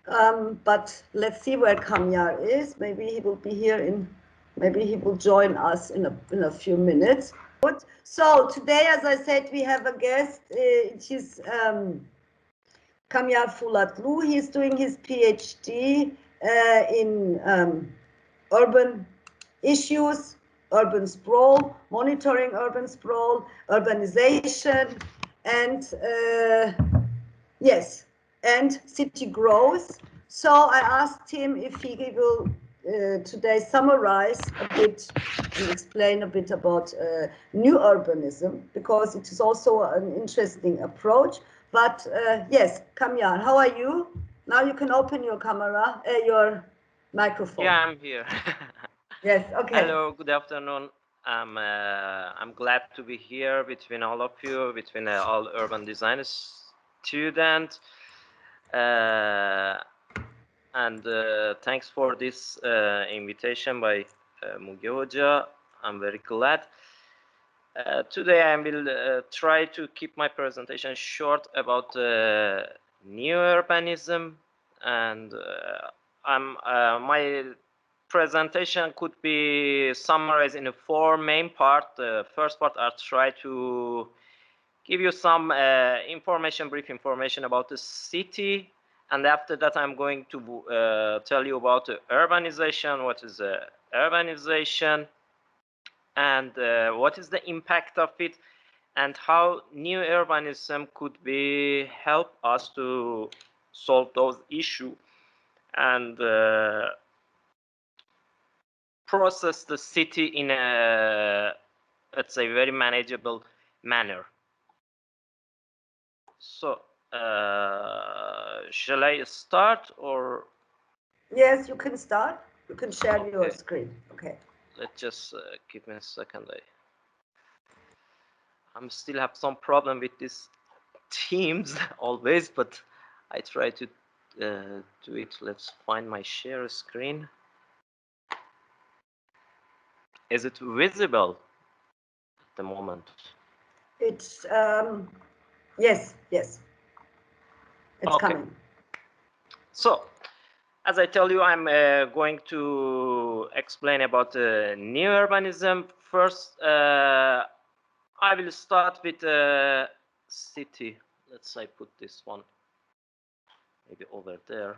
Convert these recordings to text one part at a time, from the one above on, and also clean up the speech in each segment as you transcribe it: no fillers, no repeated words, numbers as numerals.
But let's see where Kamyar is. Maybe he will be here maybe he will join us in a few minutes. Good. So today, as I said, we have a guest. She's Kamyar Fuladlu. He's doing his PhD in urban issues, urban sprawl, monitoring urban sprawl, urbanization, and yes, and city growth. So I asked him if he will today summarize a bit and explain a bit about new urbanism, because it is also an interesting approach. But yes, Kamyar, how are you? Now you can open your camera, your microphone. Yeah, I'm here. Yes, okay. Hello, good afternoon. I'm glad to be here between all of you, between all urban design students. And thanks for this invitation by Müge RIZA. I'm very glad. Today I will try to keep my presentation short about new urbanism, and my presentation could be summarized in 4 main parts. The first part I'll try to give you some brief information about the city, and after that I'm going to tell you about urbanization, what is urbanization, and what is the impact of it, and how new urbanism could be help us to solve those issues and process the city in a, let's say, very manageable manner. So shall I start, or? Yes, you can start. You can share your screen. Okay. Let's just give me a second. I'm still have some problem with this Teams always, but I try to do it. Let's find my share screen. Is it visible at the moment? It's yes, yes. It's coming. So, as I tell you, I'm going to explain about new urbanism. First, I will start with the city. Let's say put this one maybe over there.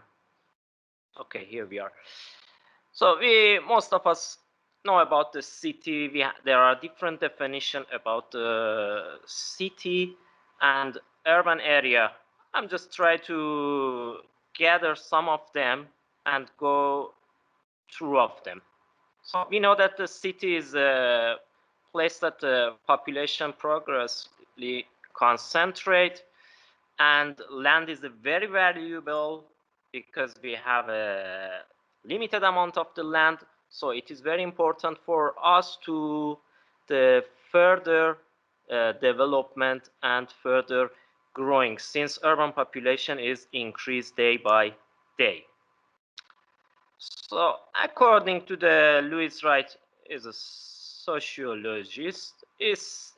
Okay, here we are. So most of us know about the city. There are different definitions about the city and urban area. I'm just trying to gather some of them and go through of them. So we know that the city is a place that the population progressively concentrate, and land is very valuable because we have a limited amount of the land. So it is very important for us to the further development and further growing, since urban population is increased day by day. So according to the Louis Wright, is a sociologist, is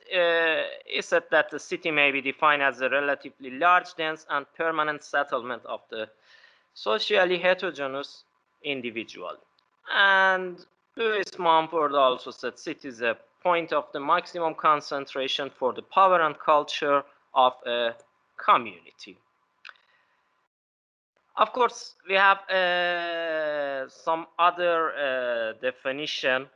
said that the city may be defined as a relatively large, dense, and permanent settlement of the socially heterogeneous individual. And Louis Mumford also said city is a point of the maximum concentration for the power and culture of a community. Of course, we have some other definition.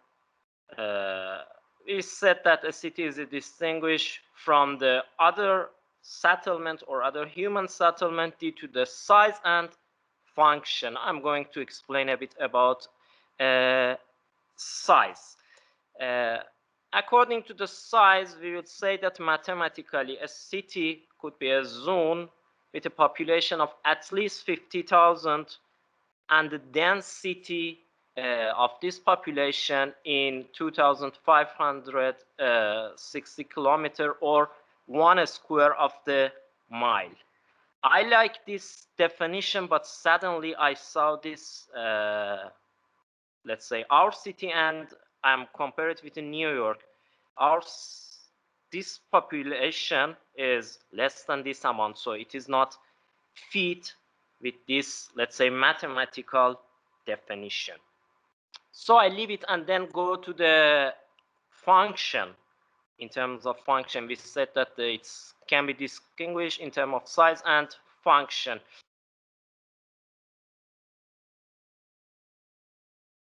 We said that a city is distinguished from the other settlement or other human settlement due to the size and function. I'm going to explain a bit about size. According to the size, we would say that mathematically a city could be a zone with a population of at least 50,000, and the density of this population in 2,560 kilometers or 1 square of the mile. I like this definition, but suddenly I saw this, let's say, our city, and I'm compared with New York. This population is less than this amount, so it is not feet with this, let's say, mathematical definition. So I leave it and then go to the function. In terms of function, we said that it can be distinguished in terms of size and function.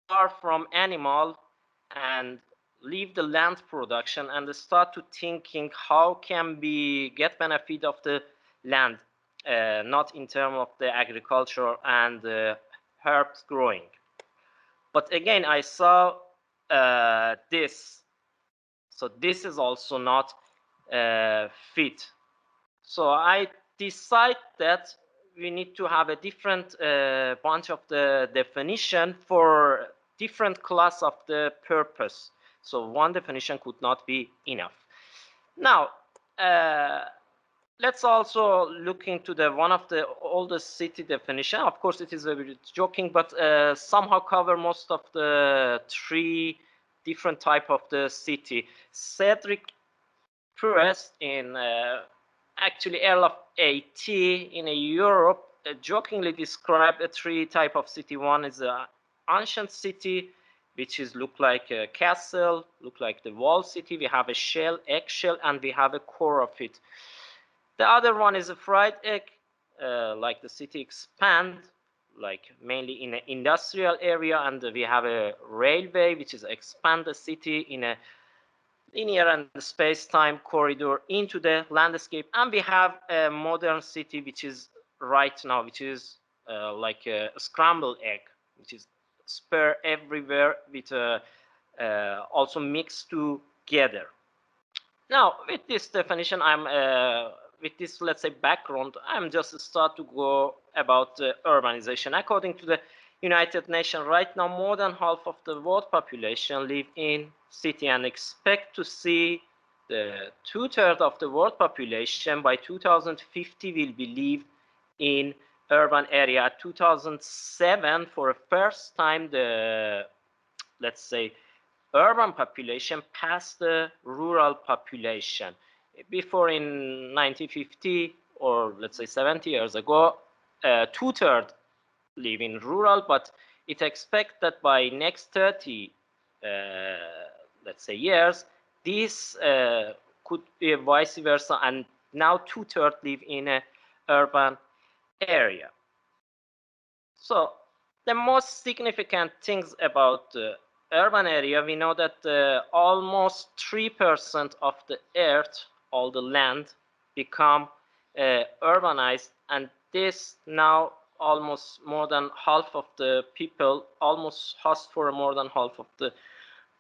Start from animal and leave the land production and start to thinking how can we get benefit of the land, not in terms of the agriculture and herbs growing. But again, I saw this. So this is also not fit. So I decide that we need to have a different bunch of the definition for different class of the purpose. So one definition could not be enough. Now, let's also look into the one of the oldest city definition. Of course, it is a bit joking, but somehow cover most of the three different type of the city. Cedric Prof in actually Earl of AT in Europe jokingly described a three type of city. One is an ancient city, which is look like a castle, look like the wall city. We have a shell, eggshell, and we have a core of it. The other one is a fried egg, like the city expand, like mainly in an industrial area, and we have a railway, which is expand the city in a linear and space-time corridor into the landscape. And we have a modern city, which is right now, which is like a scrambled egg, which is spread everywhere with also mixed together. Now, with this definition, with this, let's say, background, I'm just start to go about urbanization. According to the United Nations, right now, more than half of the world population live in city, and expect to see the 2/3 of the world population by 2050 will be live in urban area. 2007, for the first time, the, let's say, urban population passed the rural population. Before in 1950, or let's say 70 years ago, 2/3 live in rural, but it expects that by next 30, let's say, years, this could be vice versa, and now 2/3 live in an urban area. So the most significant things about the urban area, we know that almost 3% of the earth, all the land, become urbanized, and this now almost more than half of the people, almost host for more than half of the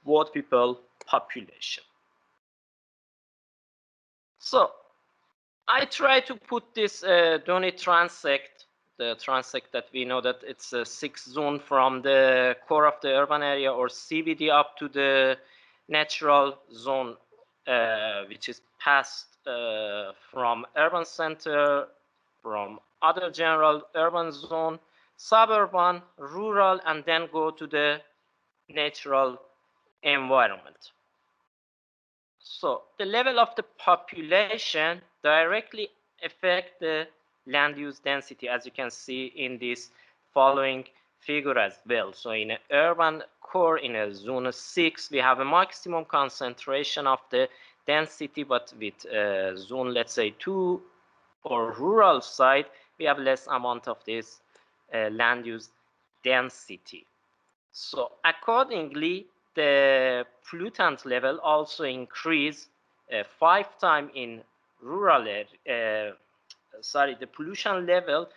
world people population. So I try to put this Doni transect, the transect that we know that it's a 6 zone from the core of the urban area or CBD up to the natural zone, which is passed from urban center, from other general urban zone, suburban, rural, and then go to the natural environment. So the level of the population directly affect the land use density, as you can see in this following figure as well. So in an urban core, in a zone 6, we have a maximum concentration of the density, but with zone, let's say 2 or rural side, we have less amount of this land use density. So accordingly, the pollutant level also increased 5 times in rural area. The pollution level,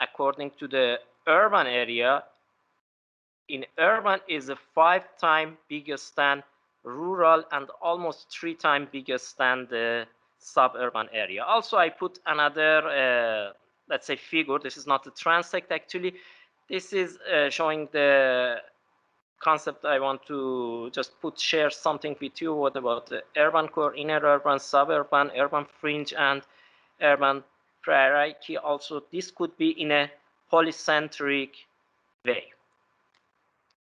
according to the urban area, in urban is 5 times biggest than rural and almost 3 times biggest than the suburban area. Also, I put another, let's say, figure. This is not a transect actually. This is showing the concept I want to just share something with you. What about the urban core, inner urban, suburban, urban fringe, and urban hierarchy? Also, this could be in a polycentric way.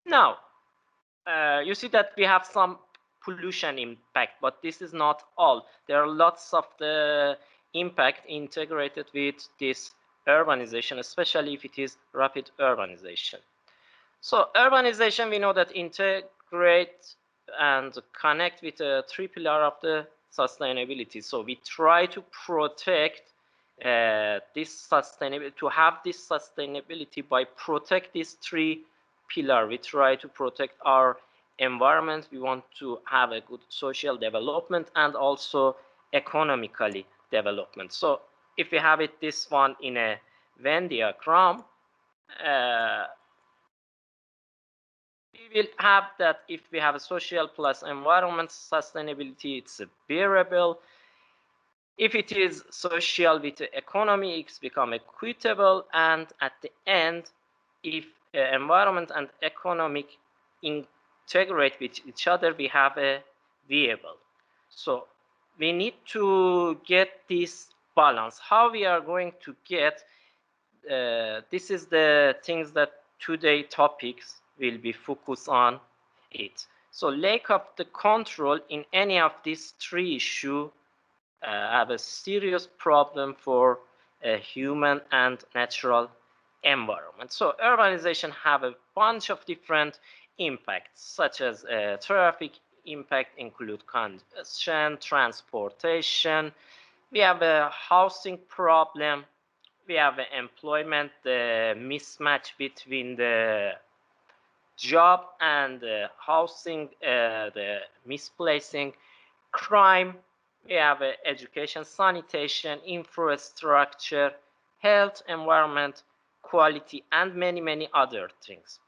Now, you see that we have some pollution impact, but this is not all. There are lots of the impact integrated with this urbanization, especially if it is rapid urbanization. So urbanization, we know that integrate and connect with the three pillars of the sustainability. So we try to protect this sustainability, to have this sustainability by protect these three pillars. We try to protect our environment. We want to have a good social development and also economically development. So if we have it this one in a Venn diagram, we will have that if we have a social plus environment sustainability, it's a bearable. If it is social with the economy, it's become equitable, and at the end, if environment and economic integrate with each other, we have a viable. So we need to get this balance. How we are going to get this is the things that today topics will be focused on it. So lack of the control in any of these three issues have a serious problem for a human and natural environment. So urbanization have a bunch of different impacts, such as traffic impact include congestion, transportation. We have a housing problem. We have employment, the mismatch between the job and housing, the misplacing, crime. We have education, sanitation, infrastructure, health, environment, quality, and many other things.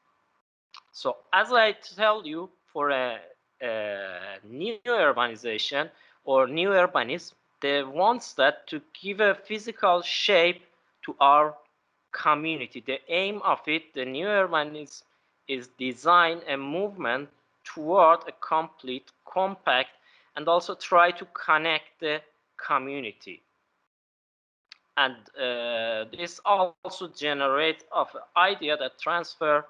So as I tell you, for a new urbanization or new urbanism, they wants that to give a physical shape to our community. The aim of it, the new urbanism, is design a movement toward a complete, compact, and also try to connect the community. And this also generates of idea that transfer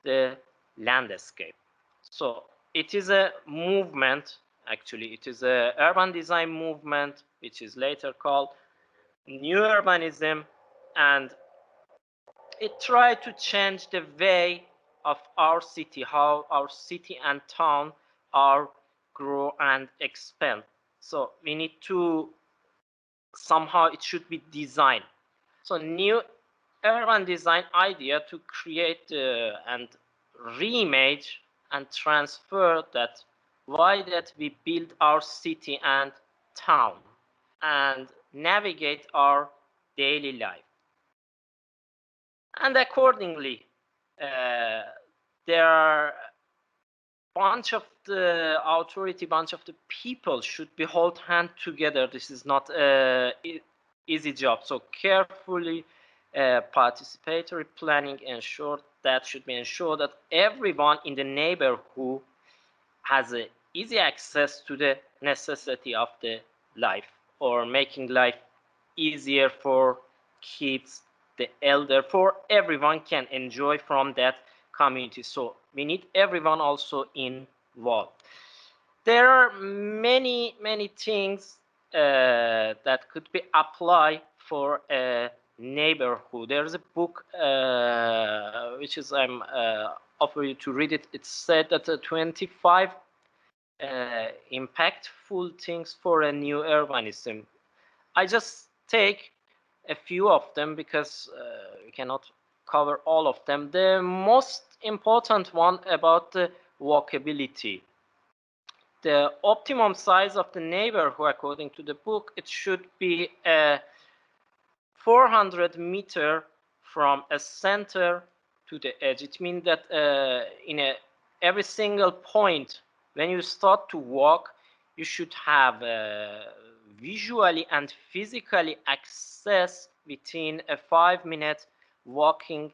the landscape. So it is a movement, actually it is a urban design movement, which is later called new urbanism, and it tried to change the way of our city, how our city and town are grow and expand. So we need to somehow it should be designed. So new urban design idea to create and reimage and transfer that why that we build our city and town and navigate our daily life. And accordingly, there are bunch of the authority, bunch of the people should be hold hand together. This is not a easy job. So carefully participatory planning ensure that should be ensured that everyone in the neighborhood has a easy access to the necessity of the life, or making life easier for kids, the elder, for everyone can enjoy from that community. So we need everyone also involved. There are many things that could be applied for a neighborhood. There's a book which is I'm offer you to read it. It said that 25 impactful things for a new urbanism. I just take a few of them because we cannot cover all of them. The most important one about the walkability. The optimum size of the neighborhood, according to the book, it should be 400 meter from a center to the edge. It means that in every single point, when you start to walk, you should have visually and physically access within a 5-minute walking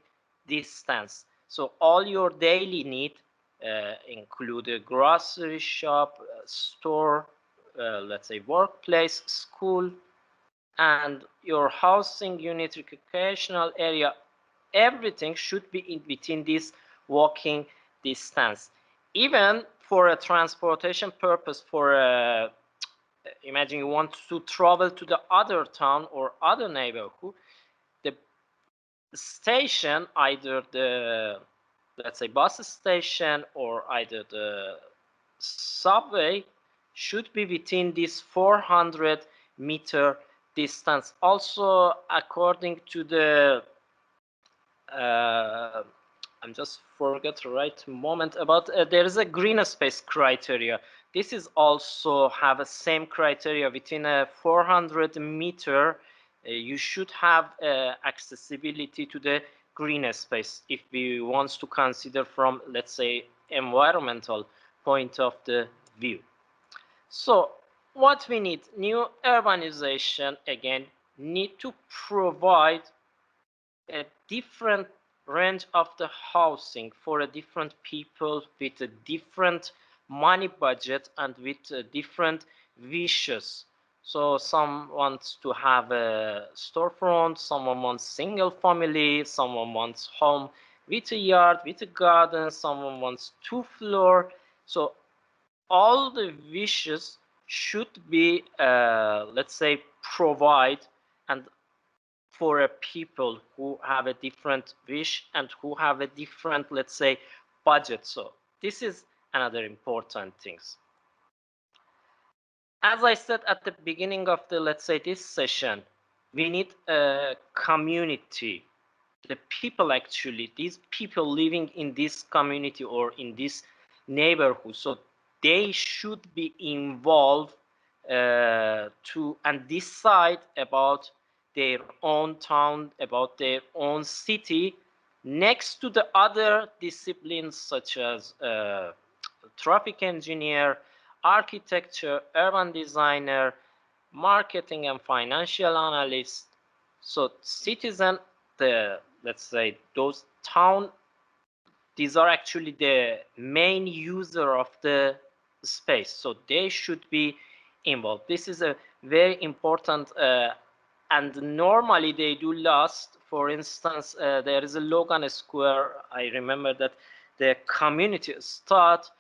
distance. So all your daily need include a grocery shop, store, let's say workplace, school, and your housing unit, recreational area, everything should be in within this walking distance. Even for a transportation purpose, for imagine you want to travel to the other town or other neighborhood, the station, either the, let's say, bus station or either the subway, should be within this 400-meter distance. Also, according to the I'm just forget the right moment about there is a green space criteria. This is also have a same criteria within a 400-meter. You should have accessibility to the green space if we want to consider from, let's say, environmental point of the view. So what we need, new urbanization again need to provide a different range of the housing for a different people with a different money budget and with different wishes. So some wants to have a storefront, someone wants single family, someone wants home with a yard, with a garden, someone wants 2-floor. So all the wishes should be, let's say, provide and for a people who have a different wish and who have a different, let's say, budget. So this is another important things. As I said at the beginning of the, let's say, this session, we need a community. The people, actually, these people living in this community or in this neighborhood, so they should be involved to and decide about their own town, about their own city, next to the other disciplines such as traffic engineer, architecture, urban designer, marketing and financial analyst. So citizen, the, let's say, those town, these are actually the main user of the space, so they should be involved. This is a very important and normally they do last. For instance, there is a Logan Square. I remember that the community start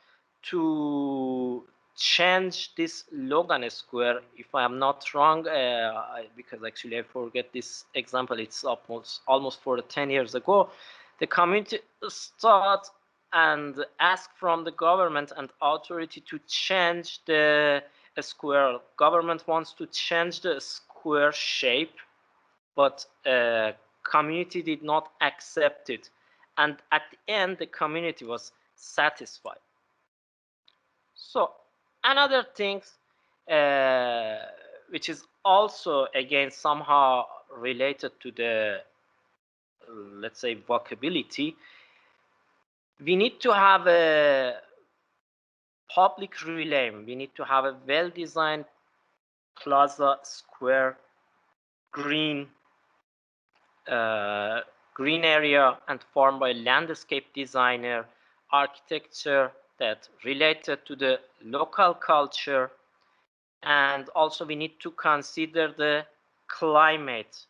to change this Logan Square, if I am not wrong, because actually I forget this example. It's almost for 10 years ago. The community start and ask from the government and authority to change the square. Government wants to change the square shape, but community did not accept it. And at the end, the community was satisfied. So another thing, which is also again somehow related to the, let's say, walkability, we need to have a public relay. We need to have a well-designed plaza, square, green area, and formed by landscape designer, architecture that related to the local culture. And also we need to consider the climate.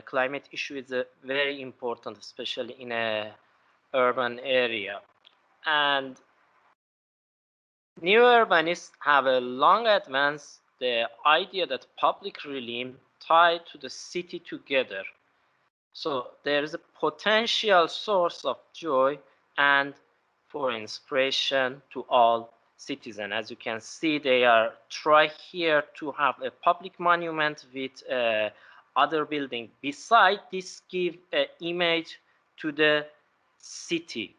Climate issue is very important, especially in a urban area. And new urbanists have a long advanced the idea that public realm tied to the city together. So there is a potential source of joy and for inspiration to all citizens. As you can see, they are try here to have a public monument with other building. Beside this, give an image to the city.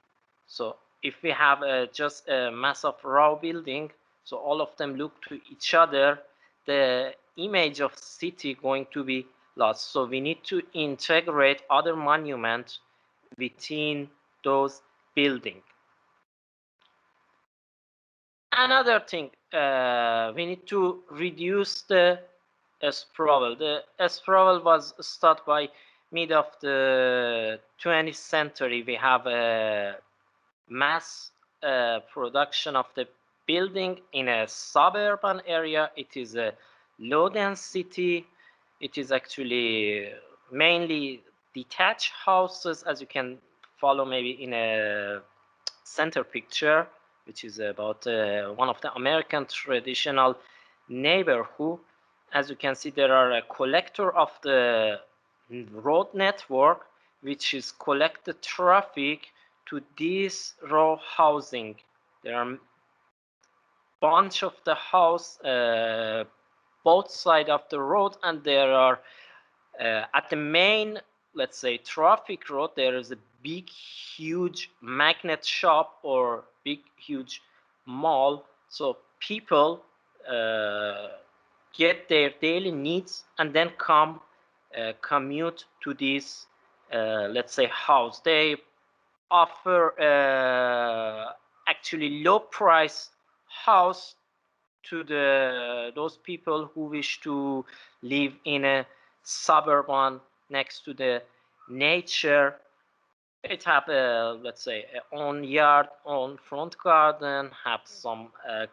So if we have just a mass of raw building, so all of them look to each other, the image of city going to be lost. So we need to integrate other monuments within those buildings. Another thing, we need to reduce the sprawl. The sprawl was started by mid of the 20th century. We have a mass production of the building in a suburban area. It is a low density. It is actually mainly detached houses, as you can follow maybe in a center picture, which is about one of the American traditional neighborhood. As you can see, there are a collector of the road network which is collect the traffic to this row housing. There are bunch of the house both side of the road, and there are at the main, let's say, traffic road, there is a big huge magnet shop or big huge mall, so people get their daily needs and then come commute to this let's say house. They offer actually low price house to those people who wish to live in a suburban next to the nature. It have a, let's say, a own yard, own front garden, have some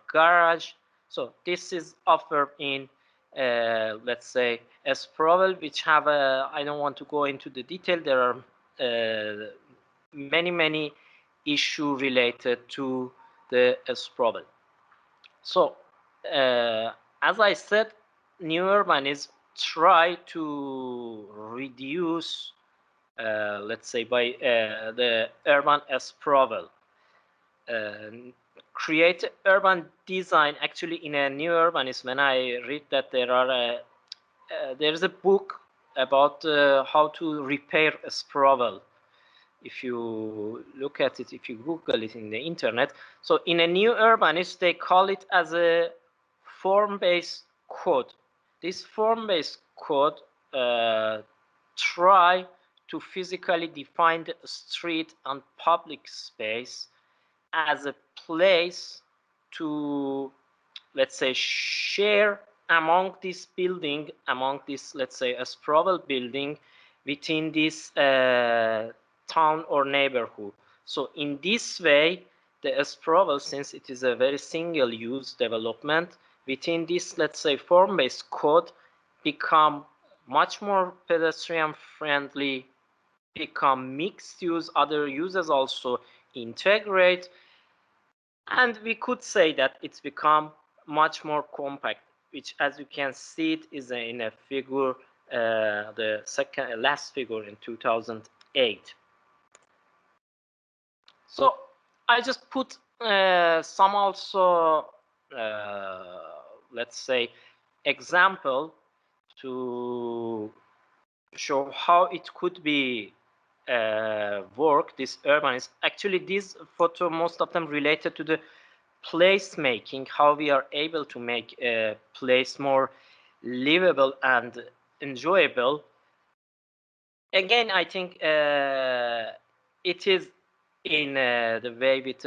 garage. So this is offered in let's say a Sprawl, which have a, I don't want to go into the detail, there are many issue related to the Sprawl. So as I said, new urbanism try to reduce let's say by the urban sprawl, create urban design. Actually in a new urbanism, when I read that there is a book about how to repair a sprawl. If you look at it, if you Google it in the internet, so in a new urbanist, they call it as a form-based code. This form-based code try to physically define the street and public space as a place to, let's say, share among this building, among this, let's say, a sprawl building within this town or neighborhood. So in this way, the sprawl, since it is a very single use development, within this, let's say, form-based code, become much more pedestrian friendly, become mixed use, other users also integrate, and we could say that it's become much more compact, which, as you can see, it is in a figure, the last figure in 2008. So I just put some also, let's say, example to show how it could be work, this urbanism. Actually, this photo, most of them related to the place making, how we are able to make a place more livable and enjoyable. Again, I think it is in the way with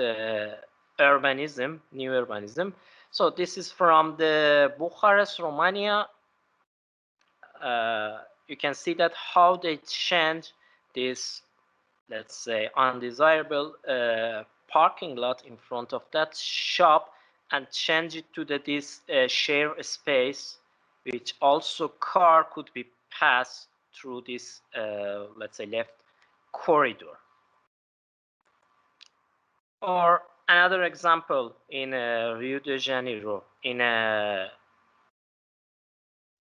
urbanism, new urbanism. So this is from the Bucharest, Romania. You can see that how they change this, let's say, undesirable parking lot in front of that shop and change it to this share space, which also car could be passed through this, let's say, left corridor. Or another example in Rio de Janeiro, in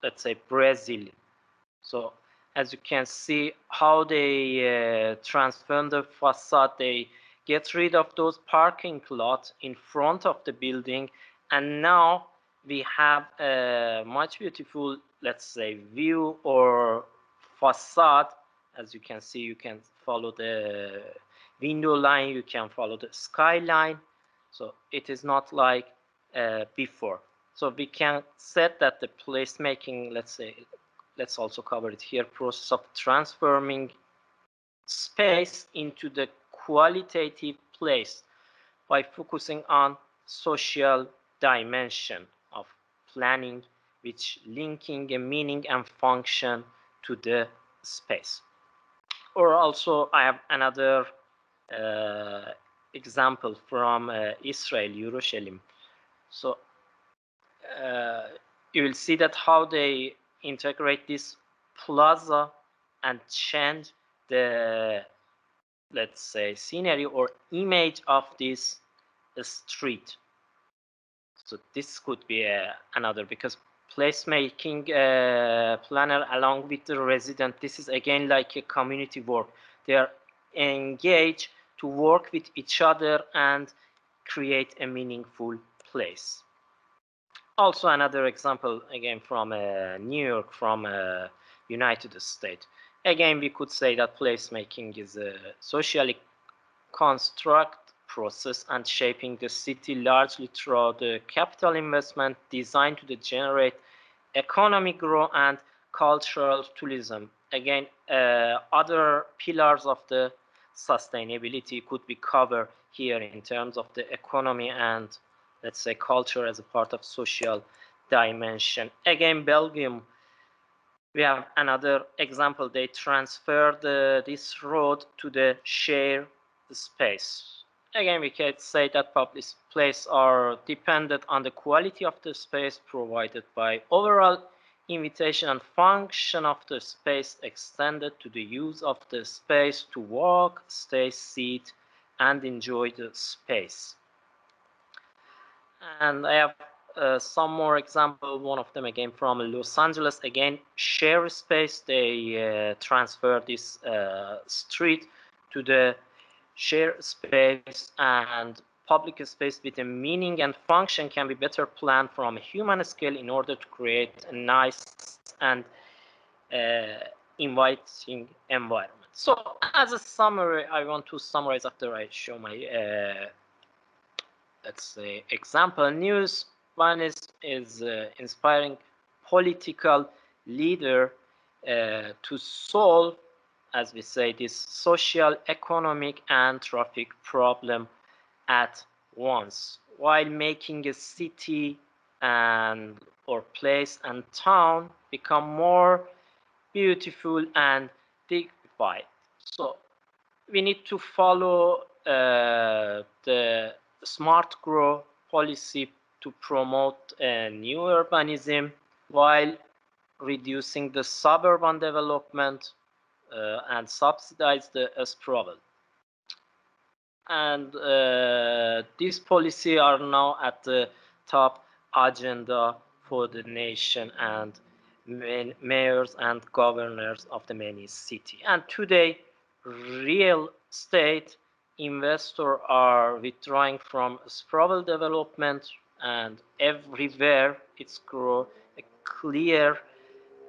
let's say Brazil. So as you can see how they transform the facade, they get rid of those parking lots in front of the building, and now we have a much beautiful, let's say, view or facade. As you can see, you can follow the window line, you can follow the skyline, so it is not like before. So we can set that the placemaking, let's say, let's also cover it here, process of transforming space into the qualitative place by focusing on social dimension of planning, which linking a meaning and function to the space. Or also I have another example from Israel, Yerushalayim. So you will see that how they integrate this plaza and change the, let's say, scenery or image of this street. So this could be another, because placemaking planner along with the resident, this is again like a community work. they are engaged to work with each other and create a meaningful place. Also, another example again from New York, from United States. Again, we could say that placemaking is a socially construct process and shaping the city largely through the capital investment designed to generate economic growth and cultural tourism. Again, other pillars of the sustainability could be covered here in terms of the economy and, let's say, culture as a part of social dimension. Again, Belgium, we have another example. They transferred this road to the shared space. Again, we can say that public places are dependent on the quality of the space provided by overall invitation and function of the space extended to the use of the space to walk, stay, sit, and enjoy the space. And I have some more example. One of them again from Los Angeles. Again, share space. They transfer this street to the share space, and public space with a meaning and function can be better planned from a human scale in order to create a nice and inviting environment. So as a summary, I want to summarize after I show my let's say example. News Urbanism is inspiring political leader to solve, as we say, this social, economic, and traffic problem at once, while making a city and or place and town become more beautiful and dignified. So we need to follow the smart growth policy to promote a new urbanism while reducing the suburban development and subsidize the sprawl. And these policies are now at the top agenda for the nation and mayors and governors of the many cities. And today, real estate investors are withdrawing from sprawl development, and everywhere it's clear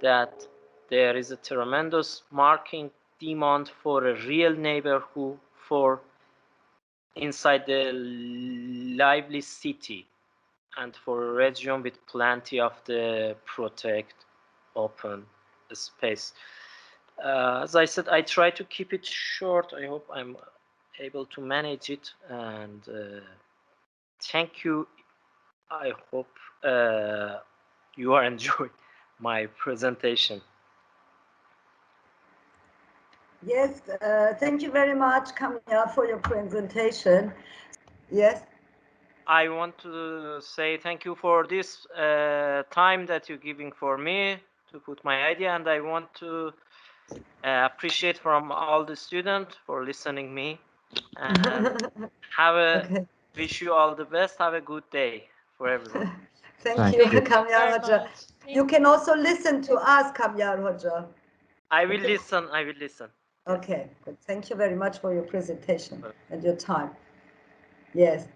that there is a tremendous market demand for a real neighborhood for inside the lively city and for a region with plenty of the protect open space. As I said, I try to keep it short. I hope I'm able to manage it, and thank you. I hope you are enjoying my presentation. Yes, thank you very much, Kamyar, for your presentation. Yes. I want to say thank you for this time that you're giving for me to put my idea, and I want to appreciate from all the students for listening me, and have a wish you all the best. Have a good day for everyone. Thank you, Kamyar Hoca. You can also listen to us, Kamyar Hoca. I will listen. I will listen. Okay, good. Thank you very much for your presentation and your time. Yes.